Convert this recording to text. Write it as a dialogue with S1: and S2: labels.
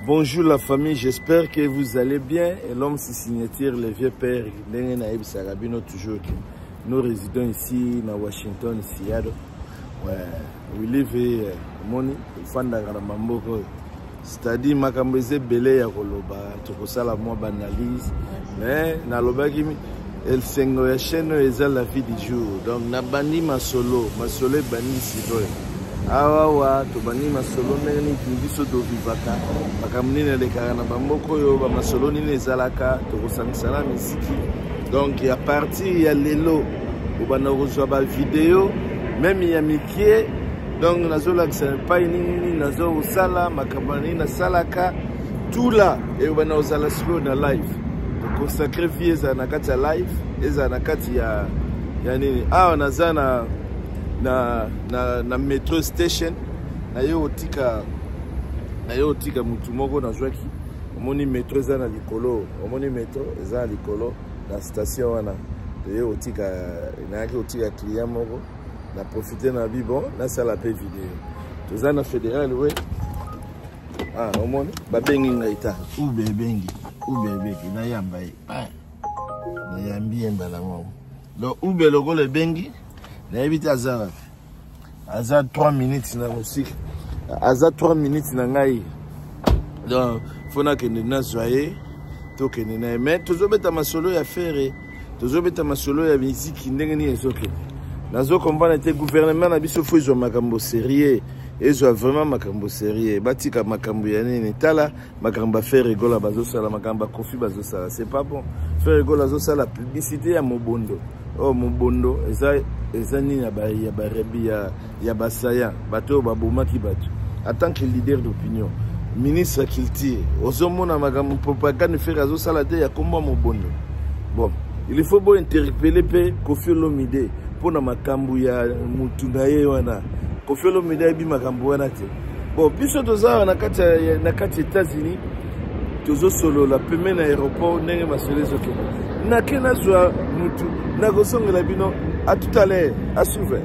S1: Bonjour la famille, j'espère que vous allez bien. Et l'homme si signature, le vieux père, toujours. Nous résidons ici à Washington, Seattle. Ouais, we live here, money, fanda karamamboko. C'est-à-dire, makamboze belé ya koloba, tokosala moi banalise. Mais na lobaki el sengo ya chaîne eza la vie du jour. Donc na bani masolo bani sidoy. Awa to bani masolo neni biso do vivaka. Makamnine le karana bamboko yo ba masolo ni ezalaka tokosangisana misiki. Donc à partir ya lelo ubana kozwa ba vidéo même ya mikie. Donc nazo la pas nini nazo usala makabani na salaka tout là et ubana usala siko na live. Consacrer vie za nakati ya live eza nakati ya nini nazana na metro station na yo otika mutu moko na zwaki omoni metro eza na likolo omoni metro eza na likolo na station wana yo otika na client moko na profiter na bibon na sala pe vidéo toza na fédéral we omoni babengi ngaita ubebengi na yambai na yambi mbala mo donc ube logo le bengi na ebita aza 3 minutes na musique aza 3 minutes na ngai donc fona que na soyer to que na mais tozobeta masolo ya faire tozobeta masolo ya musique ndenge ni ezoke nazo comprendre te gouvernement na biso fo zo makambo sérieux ezo vraiment makambo sérieux batika makambo ya nini tala makambo faire rigola bazo sala makambo kofi bazo sala c'est pas bon faire rigola bazo sala publicité ya mobondo mobondo eza nini ya barebi ya basaya bato babomaki bato en tant que leader d'opinion ministre culture ozomona makambo propagande faire azo sala te ya komba mobondo bon il faut bon interpeller pe Koffi Olomide pour na makambo ya mutu na ye wana Koffi Olomide bi makambo wana te bon biso toza na kati États-Unis tozo solo la peme na aéroport ndenge masole zoke na kena zwa mutu na kosongela bino à tout à l'heure à s'ouvrir.